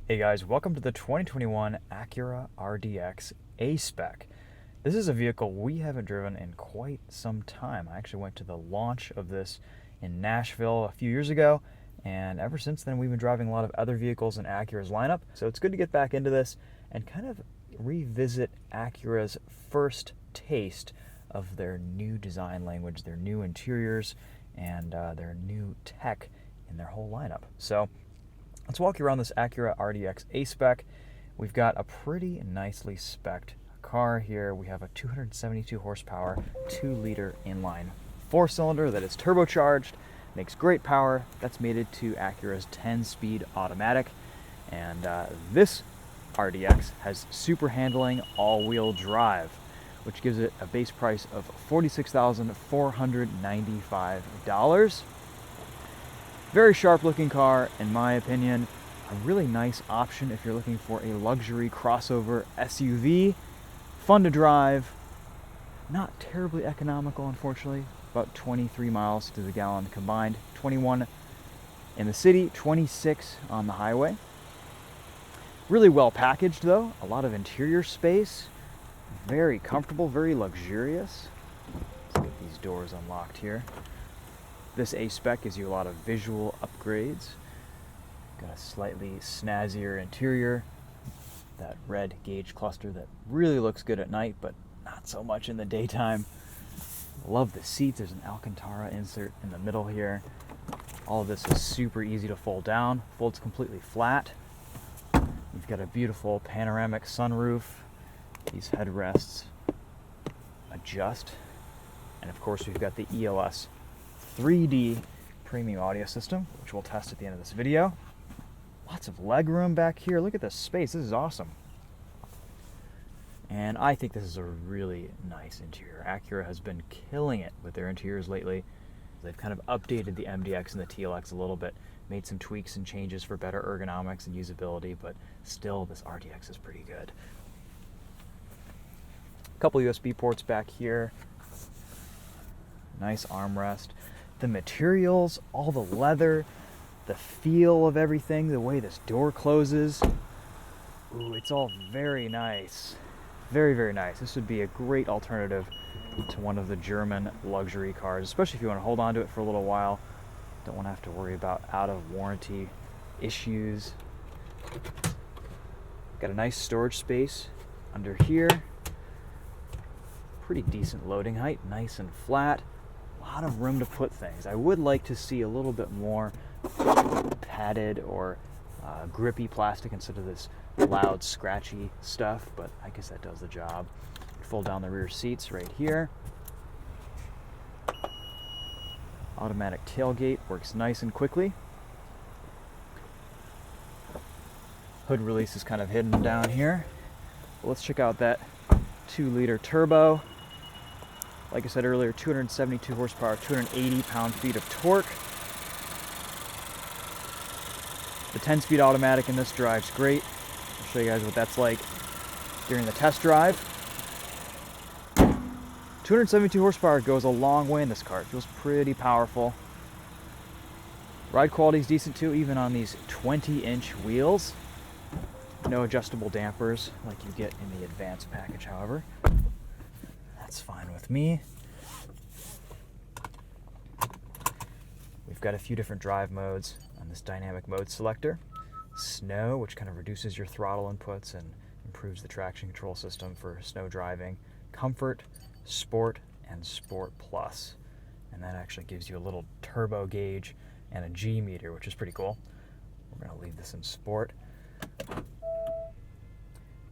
Hey guys, welcome to the 2021 Acura RDX A-Spec. This is a vehicle we haven't driven in quite some time. I actually went to the launch of this in Nashville a few years ago, and ever since then we've been driving a lot of other vehicles in Acura's lineup. So it's good to get back into this and kind of revisit Acura's first taste of their new design language, their new interiors, and their new tech in their whole lineup. So let's walk you around this Acura RDX A-Spec. We've got a pretty nicely spec'd car here. We have a 272 horsepower, 2-liter inline 4-cylinder that is turbocharged, makes great power. That's mated to Acura's 10-speed automatic. And this RDX has super handling all-wheel drive, which gives it a base price of $46,495. Very sharp looking car, in my opinion. A really nice option if you're looking for a luxury crossover SUV. Fun to drive. Not terribly economical, unfortunately. About 23 miles to the gallon combined. 21 in the city, 26 on the highway. Really well packaged though. A lot of interior space. Very comfortable, very luxurious. Let's get these doors unlocked here. This A-Spec gives you a lot of visual upgrades. Got a slightly snazzier interior. That red gauge cluster that really looks good at night, but not so much in the daytime. Love the seats. There's an Alcantara insert in the middle here. All of this is super easy to fold down. Folds completely flat. You've got a beautiful panoramic sunroof. These headrests adjust. And of course we've got the ELS 3D premium audio system, which we'll test at the end of this video. Lots of leg room back here. Look at this space. This is awesome. And I think this is a really nice interior. Acura has been killing it with their interiors lately. They've kind of updated the MDX and the TLX a little bit, made some tweaks and changes for better ergonomics and usability, but still this RDX is pretty good. A couple USB ports back here. Nice armrest. The materials, all the leather, the feel of everything, the way this door closes. Ooh, it's all very nice. Very, very nice. This would be a great alternative to one of the German luxury cars, especially if you want to hold on to it for a little while. Don't want to have to worry about out of warranty issues. Got a nice storage space under here. Pretty decent loading height, nice and flat. A lot of room to put things. I would like to see a little bit more padded or grippy plastic instead of this loud, scratchy stuff, but I guess that does the job. Fold down the rear seats right here. Automatic tailgate works nice and quickly. Hood release is kind of hidden down here. But let's check out that 2-liter turbo. Like I said earlier, 272 horsepower, 280 pound-feet of torque. The 10-speed automatic in this drives great. I'll show you guys what that's like during the test drive. 272 horsepower goes a long way in this car. It feels pretty powerful. Ride quality is decent too, even on these 20-inch wheels. No adjustable dampers like you get in the advanced package, however. That's fine with me. We've got a few different drive modes on this dynamic mode selector. Snow, which kind of reduces your throttle inputs and improves the traction control system for snow driving. Comfort, Sport, and Sport Plus. And that actually gives you a little turbo gauge and a G meter, which is pretty cool. We're going to leave this in Sport.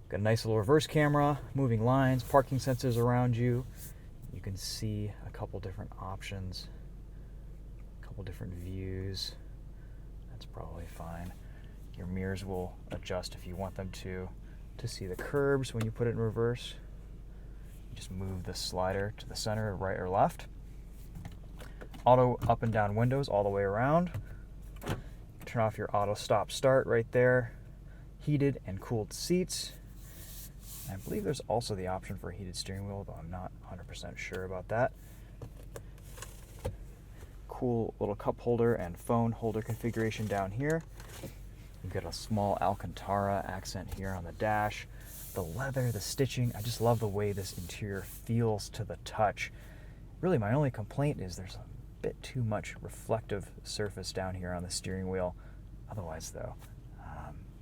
Got a nice little reverse camera, moving lines, parking sensors around you. You can see a couple different options, a couple different views. That's probably fine. Your mirrors will adjust if you want them to see the curbs when you put it in reverse. You just move the slider to the center, right or left. Auto up and down windows all the way around. Turn off your auto stop start right there. Heated and cooled seats. I believe there's also the option for a heated steering wheel, though I'm not 100% sure about that. Cool little cup holder and phone holder configuration down here. You've got a small Alcantara accent here on the dash. The leather, the stitching, I just love the way this interior feels to the touch. Really, my only complaint is there's a bit too much reflective surface down here on the steering wheel. Otherwise, though,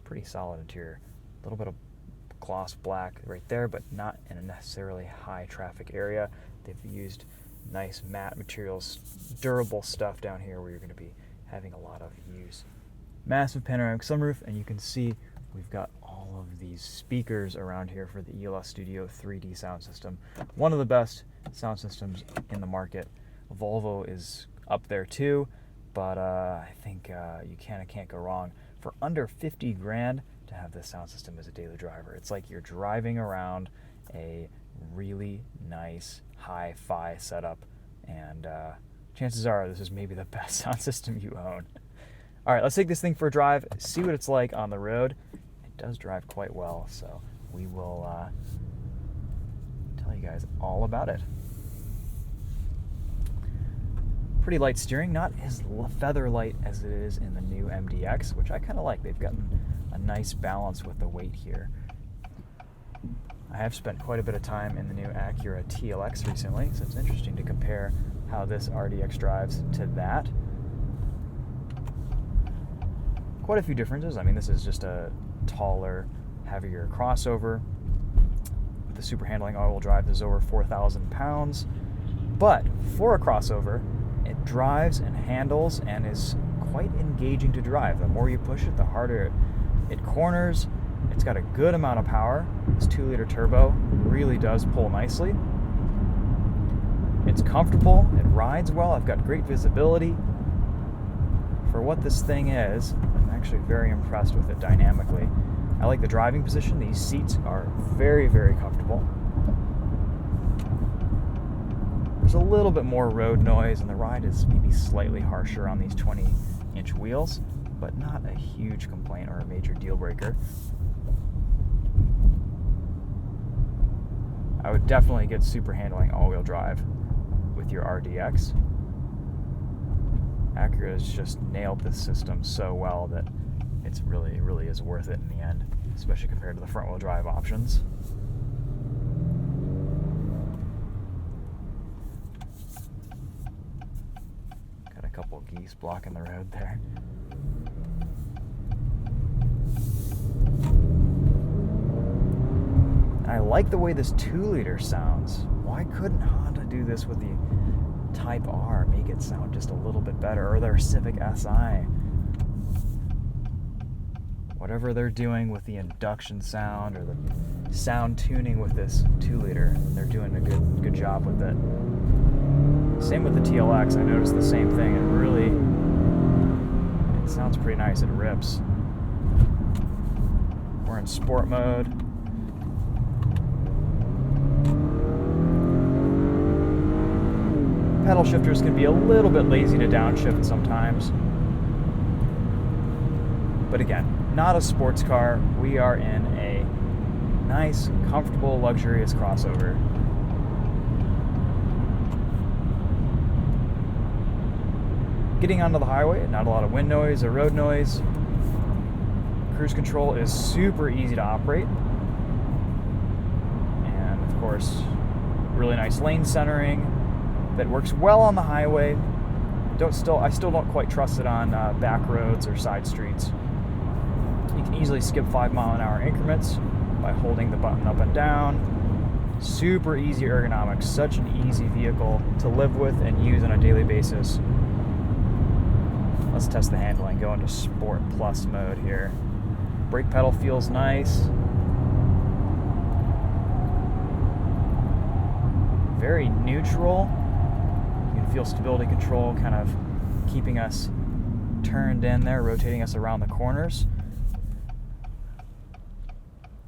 pretty solid interior. A little bit of gloss black right there, but not in a necessarily high traffic area. They've used nice matte materials, durable stuff down here where you're going to be having a lot of use. Massive panoramic sunroof, and you can see we've got all of these speakers around here for the ELS Studio 3D sound system. One of the best sound systems in the market. Volvo is up there too, but I think you can't go wrong. For under 50 grand to have this sound system as a daily driver, it's like you're driving around a really nice hi-fi setup, and chances are this is maybe the best sound system you own. All right, let's take this thing for a drive, see what it's like on the road. It does drive quite well, so we will tell you guys all about it. Pretty light steering, not as feather light as it is in the new MDX, which I kind of like. They've gotten a nice balance with the weight here. I have spent quite a bit of time in the new Acura TLX recently, so it's interesting to compare how this RDX drives to that. Quite a few differences. I mean, this is just a taller, heavier crossover with the super handling all-wheel drive. This is over 4,000 pounds, but for a crossover, it drives and handles and is quite engaging to drive. The more you push it, the harder it corners. It's got a good amount of power. This 2-liter turbo really does pull nicely. It's comfortable, it rides well, I've got great visibility. For what this thing is, I'm actually very impressed with it dynamically. I like the driving position. These seats are very, very comfortable. There's a little bit more road noise, and the ride is maybe slightly harsher on these 20-inch wheels, but not a huge complaint or a major deal breaker. I would definitely get super handling all-wheel drive with your RDX. Acura has just nailed this system so well that it's really is worth it in the end, especially compared to the front-wheel drive options. Got a couple geese blocking the road there. I like the way this 2-liter sounds. Why couldn't Honda do this with the Type R, make it sound just a little bit better, or their Civic Si? Whatever they're doing with the induction sound or the sound tuning with this 2-liter, they're doing a good job with it. Same with the TLX, I noticed the same thing. It sounds pretty nice, it rips. We're in sport mode. Pedal shifters can be a little bit lazy to downshift sometimes. But again, not a sports car. We are in a nice, comfortable, luxurious crossover. Getting onto the highway, not a lot of wind noise or road noise. Cruise control is super easy to operate. And of course, really nice lane centering that works well on the highway. I still don't quite trust it on back roads or side streets. You can easily skip 5-mile-an-hour increments by holding the button up and down. Super easy ergonomics, such an easy vehicle to live with and use on a daily basis. Let's test the handling, go into Sport Plus mode here. Brake pedal feels nice. Very neutral. You can feel stability control kind of keeping us turned in there, rotating us around the corners.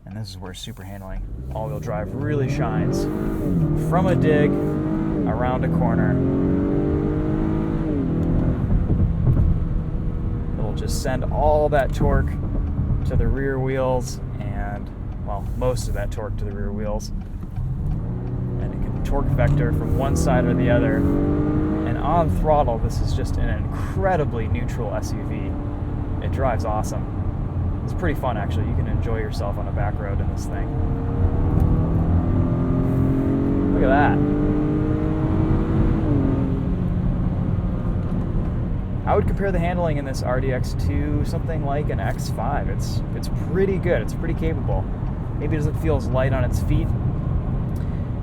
And this is where super handling all-wheel drive really shines. From a dig, around a corner. It'll just send all that torque to the rear wheels and, well, most of that torque to the rear wheels. And it can torque vector from one side or the other. And on throttle, this is just an incredibly neutral SUV. It drives awesome. It's pretty fun, actually. You can enjoy yourself on a back road in this thing. Look at that. I would compare the handling in this RDX to something like an X5. It's pretty good. It's pretty capable. Maybe it doesn't feel as light on its feet.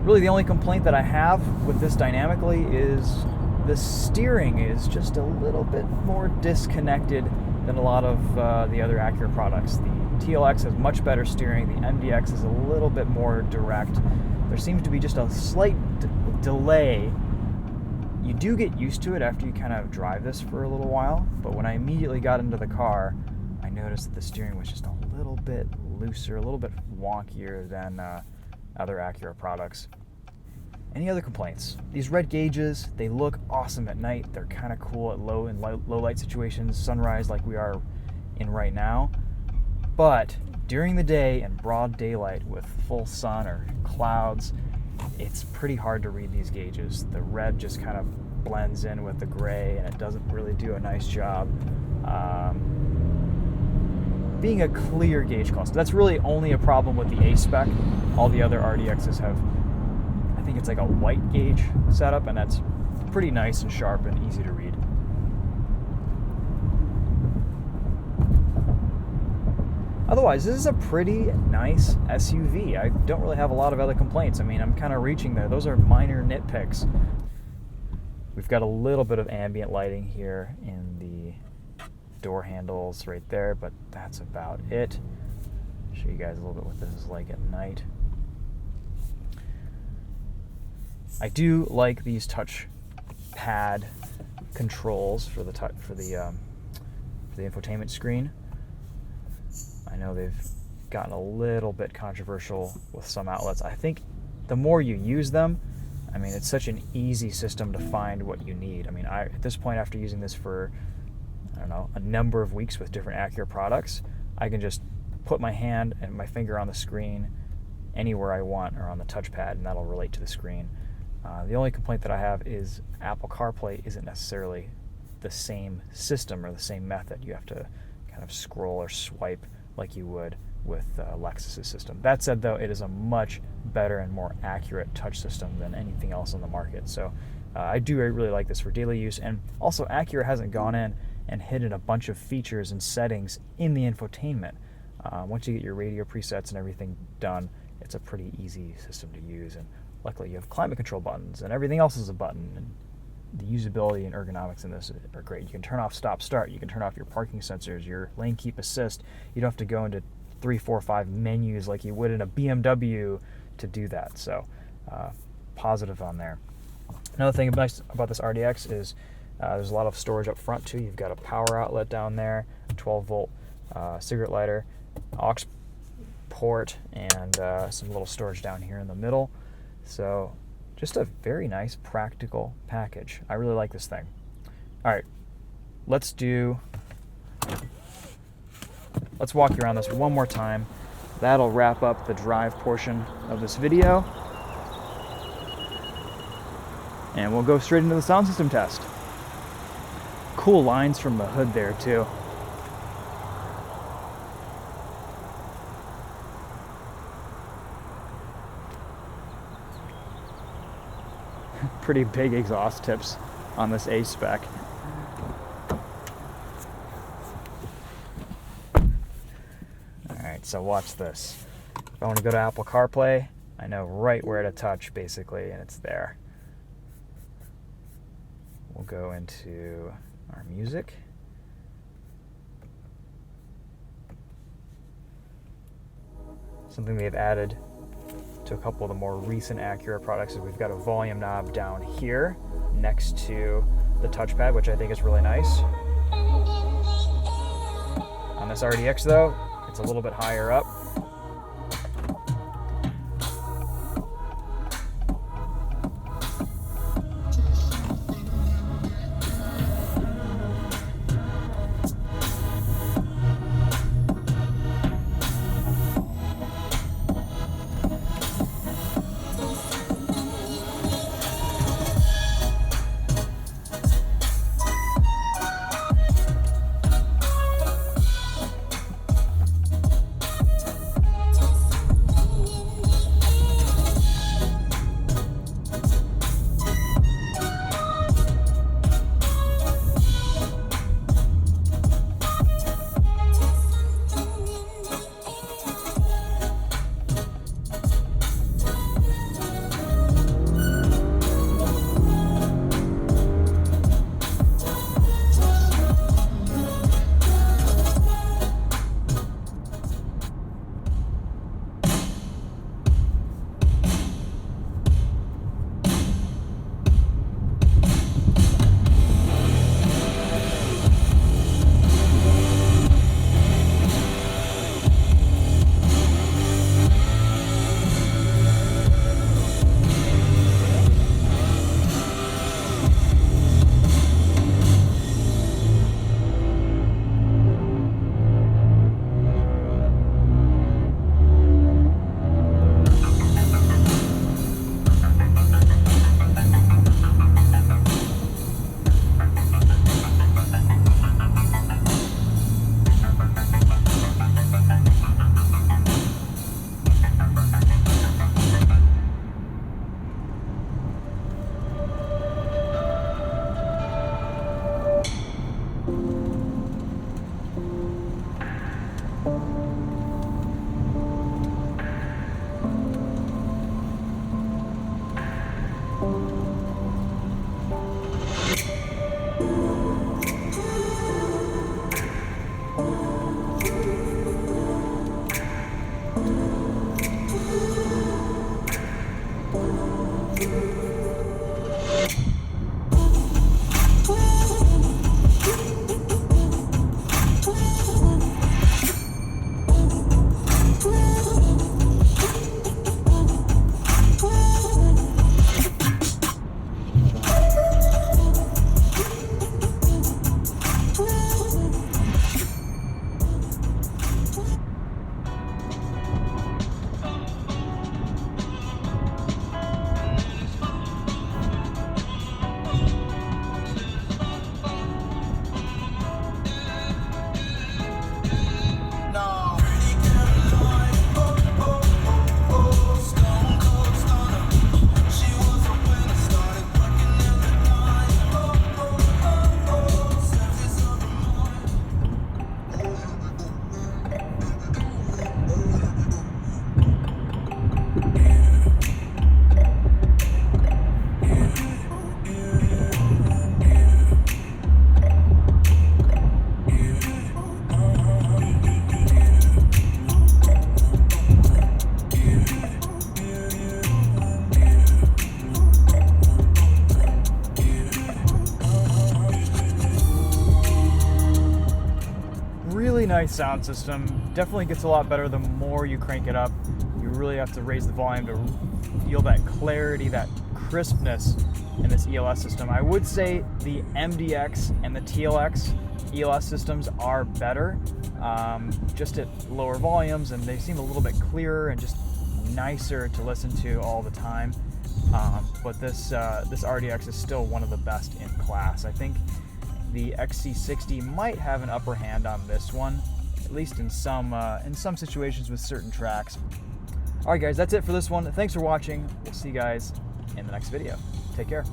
Really, the only complaint that I have with this dynamically is the steering is just a little bit more disconnected than a lot of the other Acura products. The TLX has much better steering. The MDX is a little bit more direct. There seems to be just a slight delay. You do get used to it after you kind of drive this for a little while, but when I immediately got into the car, I noticed that the steering was just a little bit looser, a little bit wonkier than other Acura products. Any other complaints? These red gauges, they look awesome at night. They're kind of cool at low light situations, sunrise like we are in right now. But during the day and broad daylight with full sun or clouds, it's pretty hard to read these gauges. The red just kind of blends in with the gray, and it doesn't really do a nice job being a clear gauge cluster. That's really only a problem with the A-Spec. All the other RDXs have, I think it's like a white gauge setup, and that's pretty nice and sharp and easy to read. Otherwise, this is a pretty nice SUV. I don't really have a lot of other complaints. I mean, I'm kind of reaching there. Those are minor nitpicks. We've got a little bit of ambient lighting here in the door handles right there, but that's about it. I'll show you guys a little bit what this is like at night. I do like these touch pad controls for the infotainment screen. I know they've gotten a little bit controversial with some outlets. I think the more you use them, I mean, it's such an easy system to find what you need. I mean, at this point, after using this for, I don't know, a number of weeks with different Acura products, I can just put my hand and my finger on the screen anywhere I want or on the touchpad, and that'll relate to the screen. The only complaint that I have is Apple CarPlay isn't necessarily the same system or the same method. You have to kind of scroll or swipe like you would with Lexus's system. That said, though, it is a much better and more accurate touch system than anything else on the market. So I do really like this for daily use. And also, Acura hasn't gone in and hidden a bunch of features and settings in the infotainment. Once you get your radio presets and everything done, it's a pretty easy system to use. And luckily, you have climate control buttons, and everything else is a button. And the usability and ergonomics in this are great. You can turn off stop start. You can turn off your parking sensors, your lane keep assist. You don't have to go into 3, 4, 5 menus like you would in a BMW to do that. So positive on there. Another thing nice about this RDX is there's a lot of storage up front too. You've got a power outlet down there, a 12-volt cigarette lighter, aux port, and some little storage down here in the middle. So just a very nice practical package. I really like this thing. All right, let's walk you around this one more time. That'll wrap up the drive portion of this video. And we'll go straight into the sound system test. Cool lines from the hood there too. Pretty big exhaust tips on this A-Spec. Alright, so watch this. If I want to go to Apple CarPlay, I know right where to touch basically, and it's there. We'll go into our music. Something they've added to a couple of the more recent Acura products is we've got a volume knob down here next to the touchpad, which I think is really nice. On this RDX though, it's a little bit higher up. nice sound system. Definitely gets a lot better the more you crank it up. You really have to raise the volume to feel that clarity, that crispness in this ELS system. I would say the MDX and the TLX ELS systems are better, just at lower volumes, and they seem a little bit clearer and just nicer to listen to all the time. But this RDX is still one of the best in class. I think the XC60 might have an upper hand on this one, at least in some situations with certain tracks. All right, guys, that's it for this one. Thanks for watching. We'll see you guys in the next video. Take care.